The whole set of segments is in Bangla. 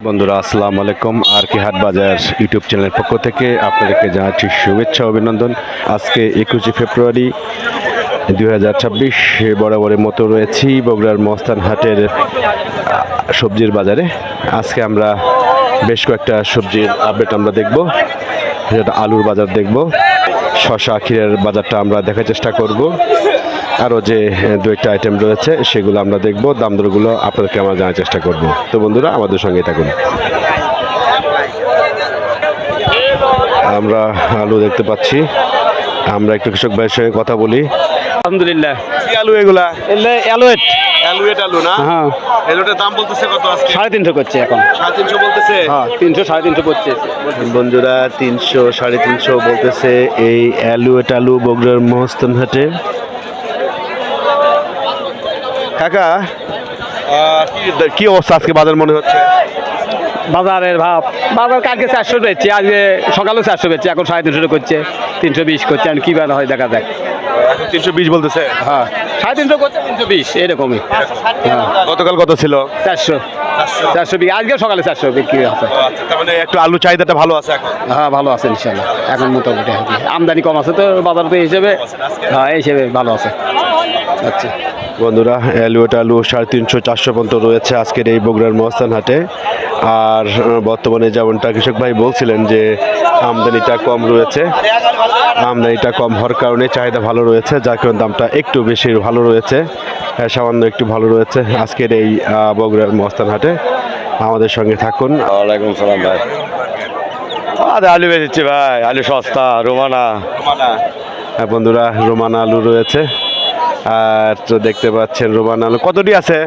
বন্ধুরা আসসালামু আলাইকুম। আর কে হাট বাজার ইউটিউব চ্যানেলের পক্ষ থেকে আপনাদেরকে জানাচ্ছি শুভেচ্ছা অভিনন্দন। আজকে 21শে ফেব্রুয়ারি 2026 বরাবরের মতো রয়েছি বগুড়ার মস্তান হাটের সবজির বাজারে। আজকে আমরা বেশ কয়েকটা সবজির আপডেট আমরা দেখব, যেটা আলুর বাজার দেখব, শশা ক্ষীরের বাজারটা আমরা দেখার চেষ্টা করব, আরও যে দু একটা আইটেম রয়েছে সেগুলো আমরা দেখব, দাম দরগুলো আপনাদেরকে আমরা জানার চেষ্টা করব। তো বন্ধুরা আমাদের সঙ্গে থাকুন। আমরা আলু দেখতে পাচ্ছি, আমরা একটু কৃষক ভাইয়ের সঙ্গে কথা বলি। আলহামদুলিল্লাহ। কি আলু এগুলা? অ্যালোয়েট অ্যালুয়েট আলু না? হ্যাঁ, এলুটার দাম বলতেছে কত আজকে? 350 করছে এখন। 350 বলতেছে। হ্যাঁ, 300 350 করছে। বন্ধুরা 300 350 বলতেছে এই অ্যালুয়েট আলু বগুড়ার মহস্তান হাটে। কাকা কি অবস্থা আজকে বাজার মনে হচ্ছে? বাজারের ভাব বাজার কালকে 400 বেচছে, আজকে সকালেও 400 বেচছে, এখন 350 করছে, 320 করছে। আর কি বার হয় দেখা যাক। 320 বলতেছে। হ্যাঁ, 350 করছে, 320 এরকমই। হ্যাঁ, গতকাল কত ছিল? 400 বিক্রি, আজকে সকালে 400 বিক্রি আছে। তার মানে একটু আলু চাহিদাটা ভালো আছে এখন। হ্যাঁ, ভালো আছে ইনশাল্লাহ। এখন মোটামুটি আর কি। আমদানি কম আছে তো বাজার, তো হিসেবে হ্যাঁ এই হিসেবে ভালো আছে। আচ্ছা বন্ধুরা অ্যালুয়েট আলু 350 400 পর্যন্ত রয়েছে আজকের এই বগুড়ার মহস্তান হাটে। আর বর্তমানে যেমনটা কৃষক ভাই বলছিলেন যে আমদানিটা কম রয়েছে, আমদানিটা কম হওয়ার কারণে চাহিদা ভালো রয়েছে, যার কারণে দামটা একটু বেশি ভালো রয়েছে, সামান্য একটু ভালো রয়েছে আজকের এই বগুড়ার মহস্তান হাটে। আমাদের সঙ্গে থাকুন। ওয়ালাইকুম সালাম ভাই। আলু বেচেছি ভাই, আলু সস্তা, রোমানা। বন্ধুরা রোমানা আলু রয়েছে, আর তো দেখতে পাচ্ছেন রোমানা আলু কতটি আছে?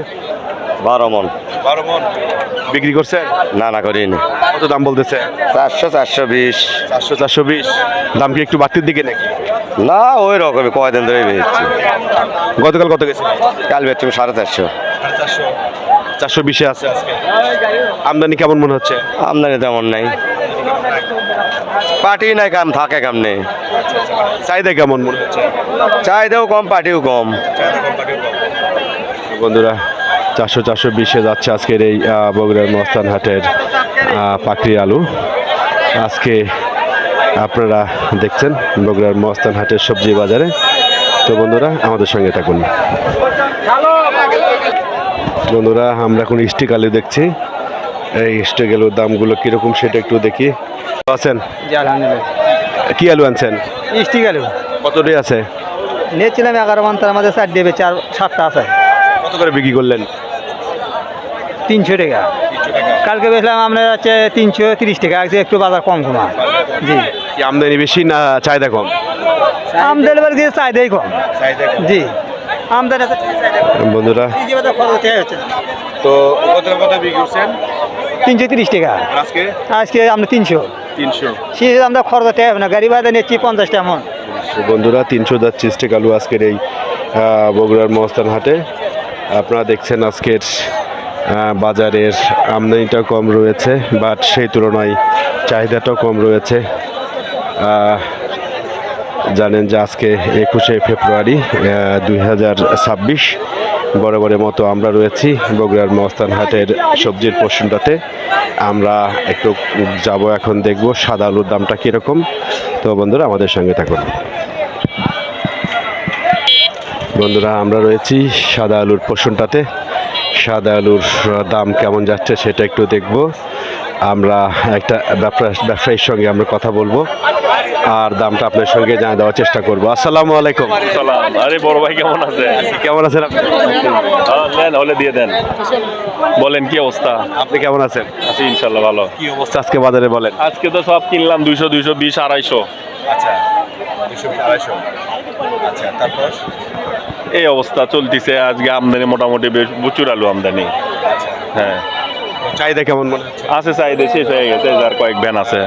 12 মন। 12 মন বিক্রি করছেন? না করিনি। কত দাম বলতেছে? 400 420। 400 420। দাম কি একটু বাড়তির দিকে নাকি? না ওই রকমই, কয়দিন ধরে বেচছি। গতকাল কত গেছে? কাল বেচছি 450। 420 আছে আজকে। আমদানি কেমন মনে হচ্ছে? আমদানি তেমন নাই, পার্টি নাই, কাম থাকে কাম নেই। চাহিদা কেমন মনে হচ্ছে? চাহিদাও কম, পার্টিও কম। বন্ধুরা 400 420 যাচ্ছে আজকের এই বগুড়ার মস্তান হাটের পাকড়ি আলু। আজকে আপনারা দেখছেন বগুড়ার মস্তান হাটের সবজি বাজারে। তো বন্ধুরা আমাদের সঙ্গে থাকুন। বন্ধুরা আমরা এখন স্টিক আলু দেখছি, এই স্টিক আলুর দামগুলো কীরকম সেটা একটু দেখি। আছেন? জি আলহামদুলিল্লাহ। কি আলু আনছেন? স্টিক আলু কতটি আছে? নিয়েছিলাম 11 মান, তার মধ্যে 4 দেবে, 7টা আছে। কত করে বিক্রি করলেন? 300 টাকা। কালকে বেচলাম আমরা হচ্ছে 330 টাকা। আজকে একটু বাজার কম কমা। জি, কি আমদানি বেশি না চাহিদা কম? আমদানি এবার কিছু চাহিদাই কম। জি, আমদানি আছে। বন্ধুরা তো কত বিক্রি করছেন? 330 টাকা। আজকে আজকে আমরা 300। 300। সে আমরা খরচ টাকা না, গাড়ি ভাড়া নিচ্ছি 50 টাকা মন। বন্ধুরা 300 যাচ্ছে স্টিক আলু আজকের এই বগুড়ার মহস্তান হাটে। আপনারা দেখছেন আজকের বাজারের আমদানিটা কম রয়েছে, বাট সেই তুলনায় চাহিদাটাও কম রয়েছে। জানেন যে আজকে 21শে ফেব্রুয়ারি 2026 বরাবরের মতো আমরা রয়েছি বগুড়ার মহস্তান হাটের সবজির পোর্শনটাতে। আমরা একটু যাব, এখন দেখব সাদা আলুর দামটা কীরকম। তো বন্ধুরা আমাদের সঙ্গে থাকুন। বন্ধুরা আমরা রয়েছি সাদা আলুর পোর্শনটাতে। সাদা আলুর দাম কেমন যাচ্ছে সেটা একটু দেখব। আমরা একটা ব্যবসায়ীর সঙ্গে আমরা কথা বলবো, আর দামটা আপনার সঙ্গে জানিয়ে দেওয়ার চেষ্টা করবো। আসসালামু আলাইকুম। সালাম। আরে বড় ভাই কেমন আছে? কেমন আছেন আপনি? নেন হলে দিয়ে দেন। বলেন কি অবস্থা? আপনি কেমন আছেন? আছি ইনশাল্লাহ ভালো। কি অবস্থা আজকে বাজারে বলেন? আজকে তো সব কিনলাম 200 220 250। আচ্ছা 200 আচ্ছা, তারপর এই অবস্থা চলতেছে। আজকে আমদানি মোটামুটি বেশ প্রচুর আলু আমদানি। হ্যাঁ, চাহিদা কেমন মনে হচ্ছে? আছে চাহিদা, শেষ হয়ে গেছে, যার কয়েক ভ্যান আছে।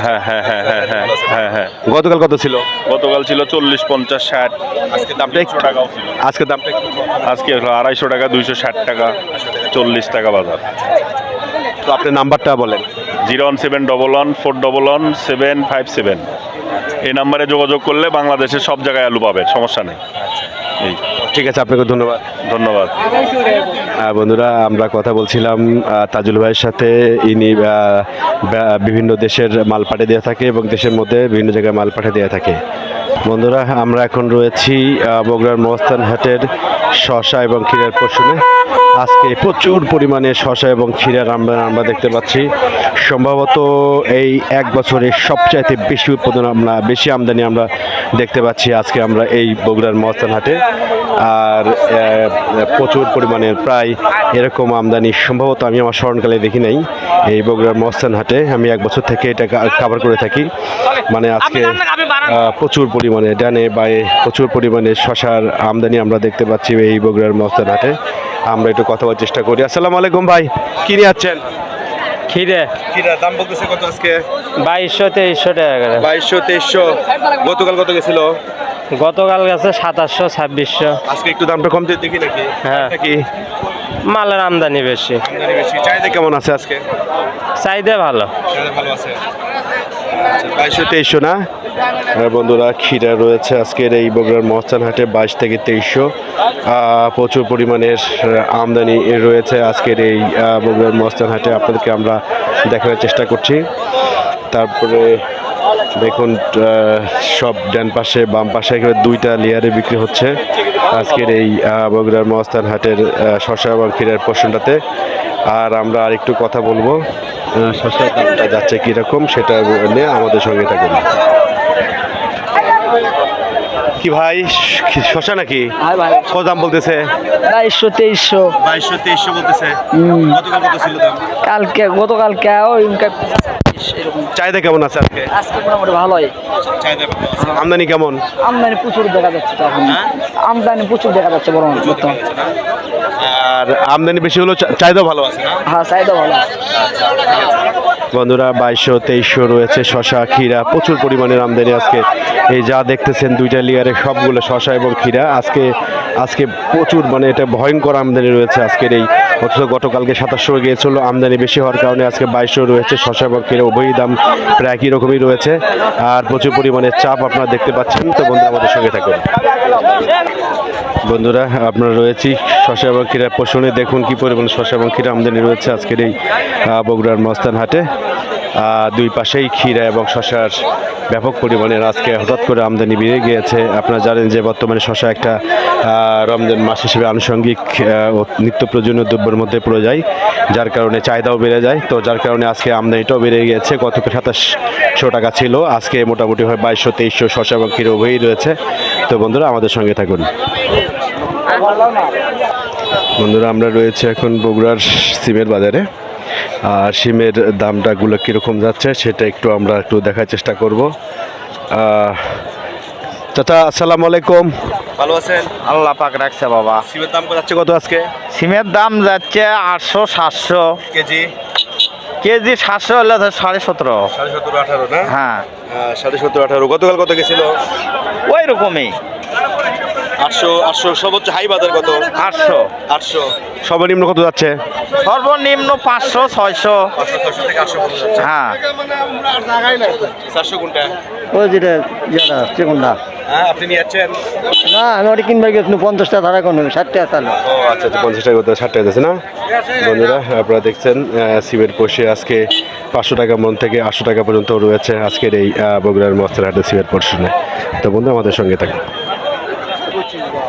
হ্যাঁ হ্যাঁ হ্যাঁ হ্যাঁ হ্যাঁ হ্যাঁ হ্যাঁ। গতকাল কত ছিল? গতকাল ছিল 40 50 60। আজকে দামটা একটু টাকাও ছিল। আজকে দামটা একটু কম। আজকে 250 টাকা, 260 টাকা, 40 টাকা বাজার। তো আপনার নাম্বারটা বলেন। 01711 411 757। এই নাম্বারে যোগাযোগ করলে বাংলাদেশের সব জায়গায় আলু পাবে, সমস্যা নেই। এই ঠিক আছে, আপনাকে ধন্যবাদ। ধন্যবাদ। বন্ধুরা, আমরা কথা বলছিলাম তাজুল ভাইয়ের সাথে। ইনি বিভিন্ন দেশের মাল পাঠিয়ে দিয়ে থাকে এবং দেশের মধ্যে বিভিন্ন জায়গায় মাল পাঠিয়ে দিয়ে থাকে। বন্ধুরা, আমরা এখন রয়েছি বগুড়ার মহস্থান হাটের শসা এবং ক্ষীরার পশুনে। আজকে প্রচুর পরিমাণে শসা এবং ক্ষীরার আমরা দেখতে পাচ্ছি। সম্ভবত এই এক বছরের সবচাইতে বেশি উৎপাদন বেশি আমদানি আমরা দেখতে পাচ্ছি আজকে আমরা এই বগুড়ার মহস্থান হাটে। আর প্রচুর পরিমাণে প্রায় এরকম আমদানি সম্ভবত আমি আমার স্মরণকালে দেখি নাই এই বগুড়ার মহস্থান হাটে। আমি এক বছর থেকে এটা কাভার করে থাকি। মানে আজকে প্রচুর পরিমাণে ডানে বায়ে প্রচুর পরিমাণে শসার আমদানি আমরা দেখতে পাচ্ছি এই বগুড়ার মহস্থান হাটে। আমরা একটু কথা বলার চেষ্টা করি। আসসালামু আলাইকুম ভাই, কি নিয়ে যাচ্ছেন? খিরে ক্ষীরা দাম বলতেছে কত আজকে? 2200-2300 টাকা করে। 2200-2300। গতকাল কত গেছিল? গতকাল গেছে 2700-2600। আজকে একটু দামটা কমতে দেখি নাকি? হ্যাঁ। নাকি মালের আমদানি বেশি, আমদানি বেশি? চাহিদা কেমন আছে আজকে? চাহিদা ভালো। ভালো আছে। 2200-2300 না? বন্ধুরা, ক্ষীরা রয়েছে আজকের এই বগুড়ার মহস্থান হাটে 22 থেকে 2300। প্রচুর পরিমাণের আমদানি রয়েছে আজকের এই বগুড়ার মহস্থান হাটে। আপনাদেরকে আমরা দেখানোর চেষ্টা করছি। তারপরে দেখুন, সব ডান পাশে বাম পাশে একেবারে দুইটা লেয়ারে বিক্রি হচ্ছে আজকের এই বগুড়ার মহস্থান হাটের শসা এবং ক্ষীরার পোর্শনটাতে। আর আমরা আরেকটু কথা বলবো শসার দামটা যাচ্ছে কীরকম সেটা নিয়ে আমাদের সঙ্গে থাকুন। কি ভাই, শসা নাকি? হ্যাঁ ভাই, কত দাম বলতেছে? 2200-2300। 2200-2300 বলতেছে। গতকাল কত ছিল দাম? গতকালকে চাহিদা কেমন আছে আজকে? আজকে মোটামুটি ভালোই। চাহিদা ভালো আছে। আমদানি কেমন? আমদানি প্রচুর দেখা যাচ্ছে তো এখন। আমদানি প্রচুর দেখা যাচ্ছে বড় বর্তমান। আর আমদানি বেশি হলো, চাহিদা ভালো আছে না? হ্যাঁ, চাহিদা ভালো। বন্ধুরা, 2200-2300 রয়েছে শসা ক্ষীরা। প্রচুর পরিমাণের আমদানি আজকে। এই যা দেখতেছেন দুইটা লেয়ারে সবগুলো শসা এবং ক্ষীরা। আজকে প্রচুর, মানে এটা ভয়ঙ্কর আমদানি রয়েছে আজকের এই। অথচ গতকালকে 2700 গিয়েছিল। আমদানি বেশি হওয়ার কারণে আজকে 2200 রয়েছে। শসা এবং ক্ষীরা উভয়ই দাম প্রায় একই রকমই রয়েছে। আর প্রচুর পরিমাণে চাপ আপনারা দেখতে পাচ্ছেন। তো বন্ধুরা, আমাদের সঙ্গে থাকুন। বন্ধুরা, আপনারা রয়েছি শসা এবং ক্ষীরার পোষণে। দেখুন কি পরিমাণ শসা এবং ক্ষীরা আমদানি রয়েছে আজকের এই বগুড়ার মহস্থান হাটে। দুই পাশেই ক্ষীরা এবং শসার ব্যাপক পরিমাণের আজকে হঠাৎ করে আমদানি বেড়ে গিয়েছে। আপনারা জানেন যে বর্তমানে শসা একটা রমজান মাস হিসেবে আনুষঙ্গিক ও নিত্য প্রয়োজনীয় দ্রব্যের মধ্যে পড়ে যায়, যার কারণে চাহিদাও বেড়ে যায়। তো যার কারণে আজকে আমদানিটাও বেড়ে গিয়েছে। গত 2700 টাকা ছিল, আজকে মোটামুটি হয় 2200-2300 শসা এবং ক্ষীরা উভয়ই রয়েছে। তো বন্ধুরা, আমাদের সঙ্গে থাকুন। বন্ধুরা, আমরা রয়েছে এখন বগুড়ার সিমের বাজারে। আর সিমের দামটাগুলো কীরকম যাচ্ছে সেটা আমরা একটু দেখার চেষ্টা করব। চাচা, আসসালামু আলাইকুম। ভালো আছেন? আল্লাহ পাক রাখছে বাবা। সিমের দাম যাচ্ছে কত আজকে? সিমের দাম যাচ্ছে 800-700 কেজি। কেজি 700 হলে 17.5 17-18 না? হ্যাঁ, 17-18। গতকাল কত গেছিল? ওই রকমই 800 সর্বোচ্চ হাই বাজার কত? 800। সর্বনিম্ন কত যাচ্ছে? সর্বনিম্ন 500-600। হ্যাঁ, 400 কোনটা? ওই যেটা কোনটা? হ্যাঁ, আপনি নিয়ে যাচ্ছেন? না, আমি ওটা কিনবার গেছিলাম 50 টাকা ধারা কোনো 60 টাকা চালো। ও আচ্ছা, 50 টাকা করতে 60 টাকা যাচ্ছে না? বন্ধুরা, আপনারা দেখছেন সিমের পোষে আজকে 500 টাকা মন থেকে 800 টাকা পর্যন্ত রয়েছে আজকের এই বগুড়ার মহস্থান হাটে সিমের পোর্শনে। তো বন্ধু, আমাদের সঙ্গে থাকুন।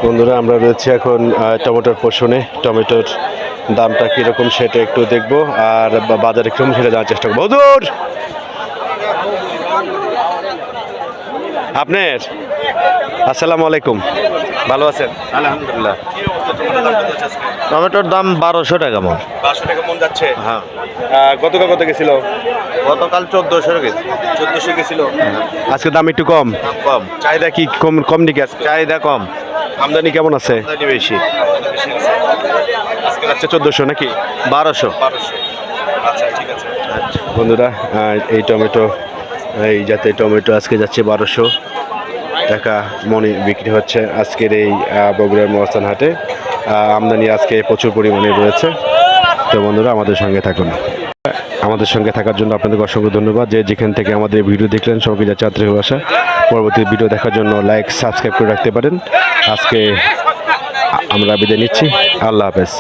বন্ধুরা, আমরা রয়েছে এখন টমেটোর পোর্শনে। টমেটোর দামটা কীরকম সেটা একটু দেখবো, আর বাজারে কীরকম সেটা জানার চেষ্টা করবো। হুজুর, আপনার আসসালামু আলাইকুম, ভালো আছেন? আলহামদুলিল্লাহ। টমেটোর দাম 1200 টাকা মন। 500 টাকা মন যাচ্ছে। হ্যাঁ, গতকাল কত গেছিল? গতকাল 1400 গেছে। 1400 গেছিল। আজকে দাম একটু কম। কম। চাহিদা কি কম নাকি আজকে? চাহিদা কম, আমদানি কেমন আছে? আমদানি বেশি। আজকে যাচ্ছে 1400 নাকি? 1200। আচ্ছা, ঠিক আছে। বন্ধুরা, এই টমেটো, এই জাতের টমেটো আজকে যাচ্ছে 1200 টাকা মনে বিক্রি হচ্ছে আজকের এই বগুড়ার মহস্থান হাটে। আমদানি আজকে প্রচুর পরিমাণে রয়েছে। তো বন্ধুরা, আমাদের সঙ্গে থাকুন। আমাদের সঙ্গে থাকার জন্য আপনাদের অসংখ্য ধন্যবাদ। যে যেখান থেকে আমাদের ভিডিও দেখলেন সবাইকে যাচ্ছে আন্তরিক ভাষা। পরবর্তী ভিডিও দেখার জন্য লাইক সাবস্ক্রাইব করে রাখতে পারেন। আজকে আমরা বিদায় নিচ্ছি। আল্লাহ হাফেজ।